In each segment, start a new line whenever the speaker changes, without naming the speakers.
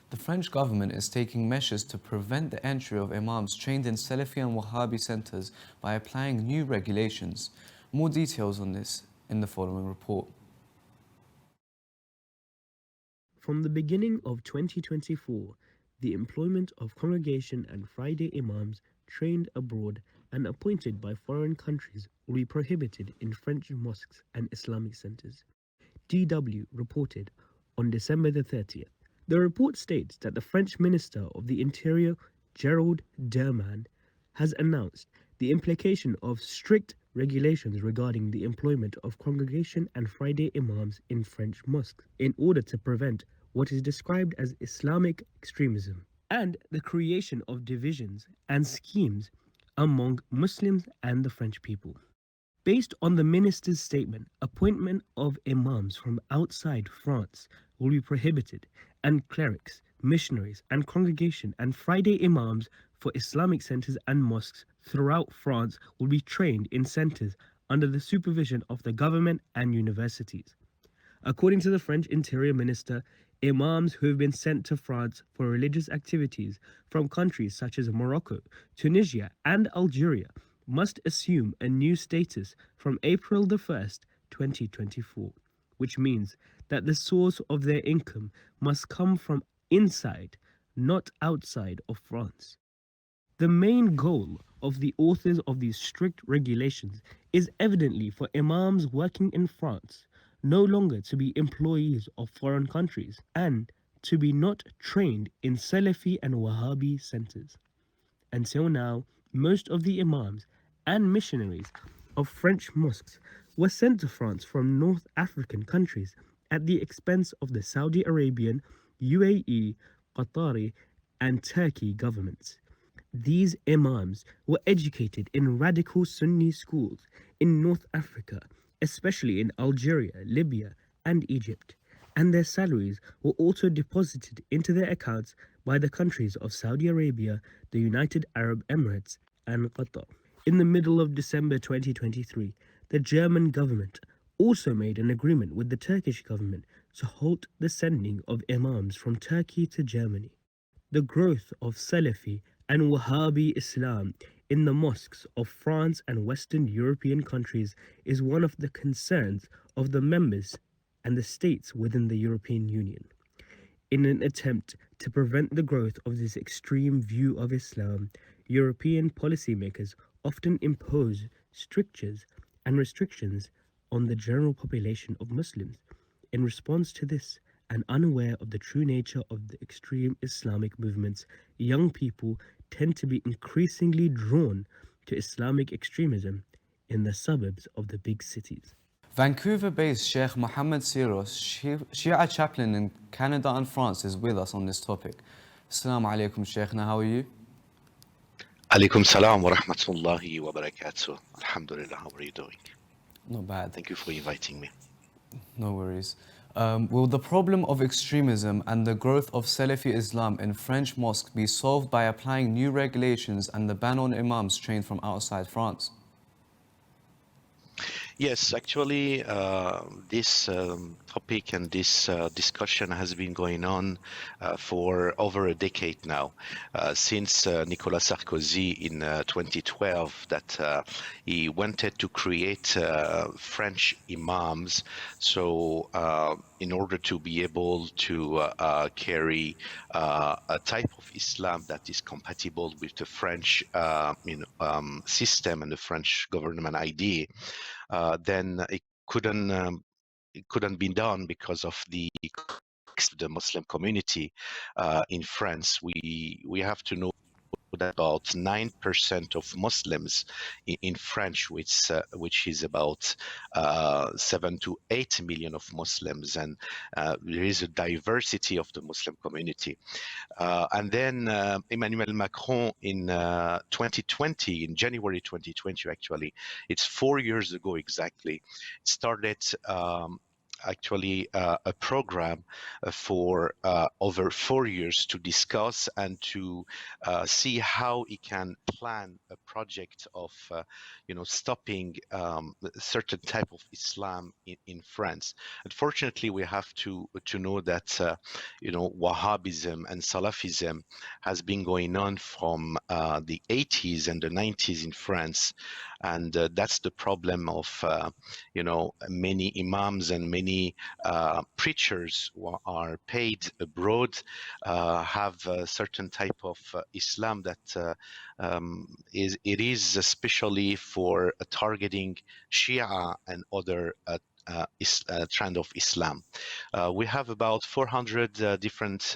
The French government is taking measures to prevent the entry of imams trained in Salafi and Wahhabi centers by applying new regulations. More details on this in the following report.
From the beginning of 2024, the employment of congregation and Friday imams trained abroad and appointed by foreign countries will be prohibited in French mosques and Islamic centers. DW reported on December the 30th. The report states that the French Minister of the Interior, Gérald Dermann, has announced the implication of strict regulations regarding the employment of congregation and Friday imams in French mosques in order to prevent what is described as Islamic extremism and the creation of divisions and schemes among Muslims and the French people. Based on the minister's statement, appointment of imams from outside France will be prohibited, and clerics, missionaries, and congregation and Friday imams for Islamic centers and mosques throughout France will be trained in centers under the supervision of the government and universities. According to the French Interior Minister, imams who have been sent to France for religious activities from countries such as Morocco, Tunisia, and Algeria must assume a new status from April the 1st, 2024, which means that the source of their income must come from inside, not outside of France. The main goal of the authors of these strict regulations is evidently for imams working in France no longer to be employees of foreign countries and to be not trained in Salafi and Wahhabi centers. Until now, most of the imams and missionaries of French mosques were sent to France from North African countries at the expense of the Saudi Arabian, UAE, Qatari, and Turkey governments. These imams were educated in radical Sunni schools in North Africa, especially in Algeria, Libya, and Egypt, and their salaries were also deposited into their accounts by the countries of Saudi Arabia, the United Arab Emirates, and Qatar. In the middle of December 2023, the German government also made an agreement with the Turkish government to halt the sending of imams from Turkey to Germany. The growth of Salafi and Wahhabi Islam in the mosques of France and Western European countries is one of the concerns of the members and the states within the European Union. In an attempt to prevent the growth of this extreme view of Islam, European policymakers often impose strictures and restrictions on the general population of Muslims. In response to this, and unaware of the true nature of the extreme Islamic movements, young people tend to be increasingly drawn to Islamic extremism in the suburbs of the big cities.
Vancouver-based Sheikh Mohammad Cyrous, Shi'a chaplain in Canada and France, is with us on this topic. Assalamu alaikum, Sheikhna, how are you?
Alaikum salam wa rahmatullahi wa barakatuh. Alhamdulillah, how are you doing?
Not bad.
Thank you for inviting me.
No worries. Will the problem of extremism and the growth of Salafi Islam in French mosques be solved by applying new regulations and the ban on imams trained from outside France?
Yes, actually, this topic and this discussion has been going on for over a decade now, since Nicolas Sarkozy in 2012, that he wanted to create French imams. So in order to be able to carry a type of Islam that is compatible with the French system and the French government idea, then it couldn't be done because of the Muslim community in France. We have to know that about 9% of Muslims in French, which is about 7 to 8 million of Muslims, and there is a diversity of the Muslim community. And then Emmanuel Macron in 2020, in January 2020, actually, it's 4 years ago exactly, started actually a program for over 4 years to discuss and to see how he can plan a project of, stopping certain type of Islam in France. Unfortunately, we have to know that, Wahhabism and Salafism has been going on from the 80s and the 90s in France. And that's the problem of, many imams and many preachers who are paid abroad have a certain type of Islam that is especially for targeting Shi'a and other trend of Islam. We have about 400 different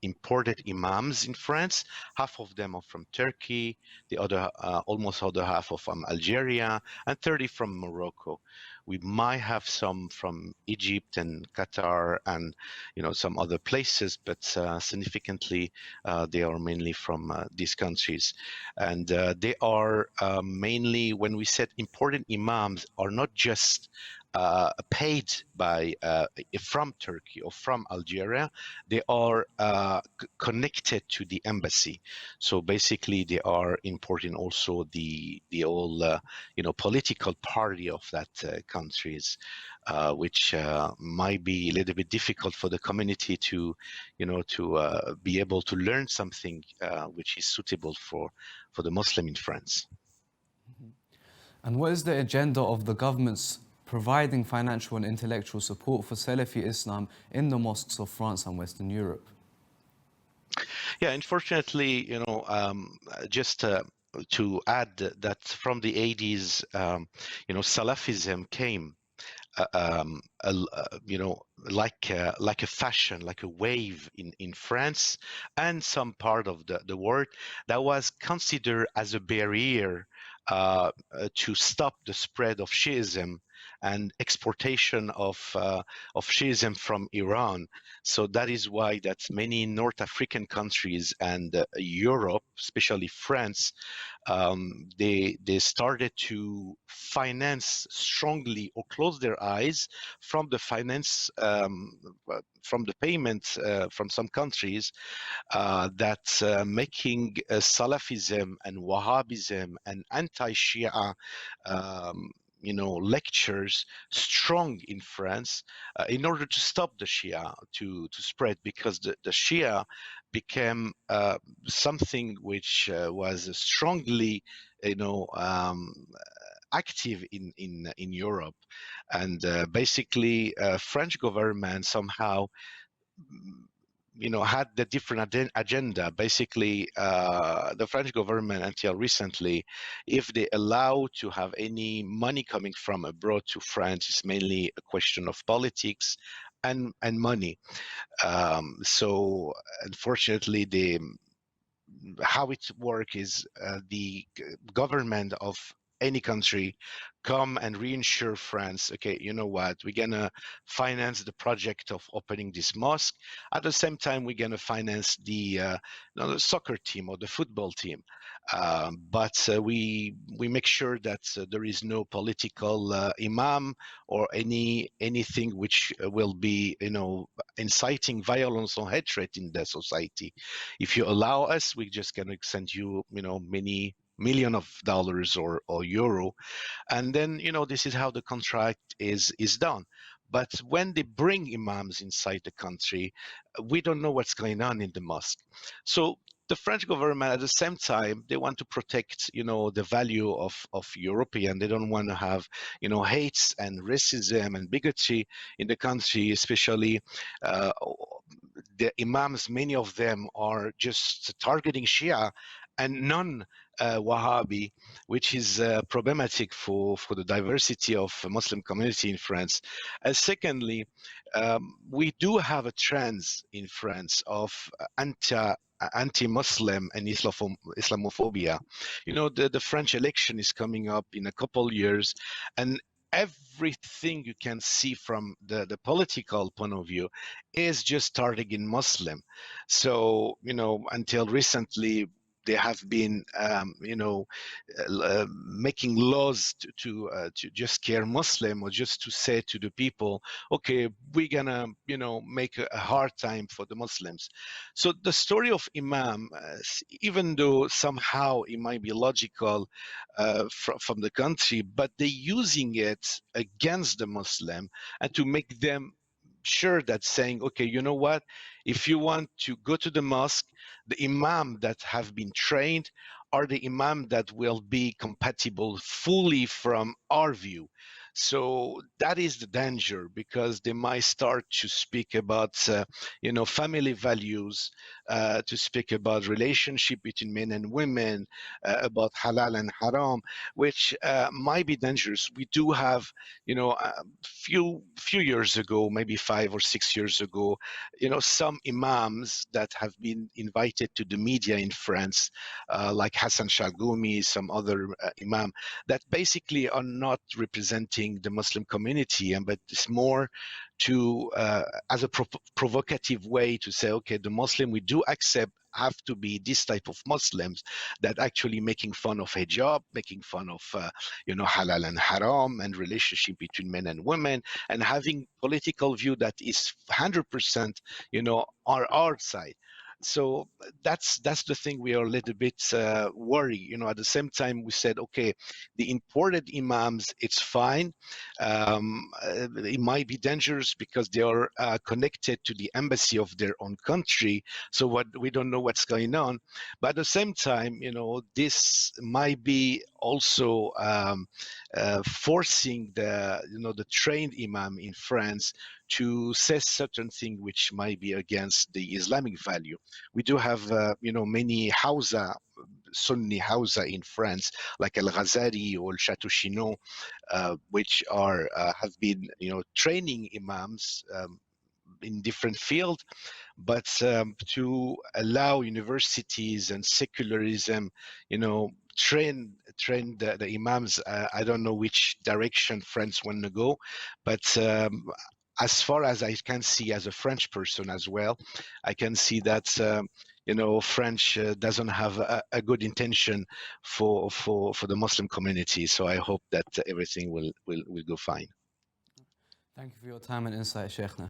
imported imams in France. Half of them are from Turkey, the other almost other half are from Algeria, and 30 from Morocco. We might have some from Egypt and Qatar and some other places, but significantly they are mainly from these countries. And they are mainly, when we said imported imams, are not just paid by from Turkey or from Algeria. They are connected to the embassy. So basically, they are importing also the whole political party of that countries, which might be a little bit difficult for the community to be able to learn something which is suitable for the Muslim in France.
And what is the agenda of the government's providing financial and intellectual support for Salafi Islam in the mosques of France and Western Europe?
Yeah, unfortunately, just to add that from the 80s, Salafism came, like a fashion, like a wave in France and some part of the world that was considered as a barrier to stop the spread of Shi'ism and exportation of Shi'ism from Iran. So that is why that many North African countries and Europe, especially France, they started to finance strongly or close their eyes from the finance, from the payments from some countries that making Salafism and Wahhabism and anti-Shia lectures strong in France in order to stop the Shia to spread, because the Shia became something which was strongly active in Europe. And basically French government somehow had the different agenda. Basically, the French government until recently, if they allow to have any money coming from abroad to France, it's mainly a question of politics and money. So unfortunately, how it works is the government of any country come and reinsure France, okay, you know what, we're gonna finance the project of opening this mosque. At the same time, we're gonna finance the soccer team or the football team. But we make sure that there is no political imam or anything which will be inciting violence or hatred in the society. If you allow us, we're just gonna send you many million of dollars or euro, and then this is how the contract is done. But when they bring imams inside the country, we don't know what's going on in the mosque. So the French government, at the same time, they want to protect, the value of European. They don't want to have, hates and racism and bigotry in the country, especially the imams. Many of them are just targeting Shia and non-Wahhabi, which is problematic for the diversity of Muslim community in France. And secondly, we do have a trend in France of anti-Muslim and Islamophobia. The French election is coming up in a couple years, and everything you can see from the political point of view is just targeting Muslim. So, until recently, they have been, making laws to just scare Muslim, or just to say to the people, okay, we're gonna, make a hard time for the Muslims. So the story of Imam, even though somehow it might be logical from the country, but they're using it against the Muslim, and to make them sure that saying, okay, you know what, if you want to go to the mosque, the imam that have been trained are the imam that will be compatible fully from our view. So that is the danger, because they might start to speak about family values, to speak about relationship between men and women, about halal and haram, which might be dangerous. We do have, few years ago, maybe 5 or 6 years ago, some imams that have been invited to the media in France, like Hassan Shalgoumi, some other imam, that basically are not representing the Muslim community, but it's more to as a provocative way to say, okay, the Muslim we do accept have to be this type of Muslims that actually making fun of hijab, making fun of halal and haram and relationship between men and women, and having political view that is 100% on our side. So that's the thing. We are a little bit worried. At the same time, we said, okay, the imported imams, it's fine. It might be dangerous because they are connected to the embassy of their own country. So we don't know what's going on. But at the same time, this might be also forcing the trained imam in France to say certain things which might be against the Islamic value. We do have, many Hausa, Sunni Hausa in France, like El Ghazali or Chateau Chinon, which have been, training imams in different fields, but to allow universities and secularism, train the imams. I don't know which direction France want to go, but as far as I can see, as a French person as well, I can see that French doesn't have a good intention for the Muslim community. So I hope that everything will go fine.
Thank you for your time and insight, Sheikhna.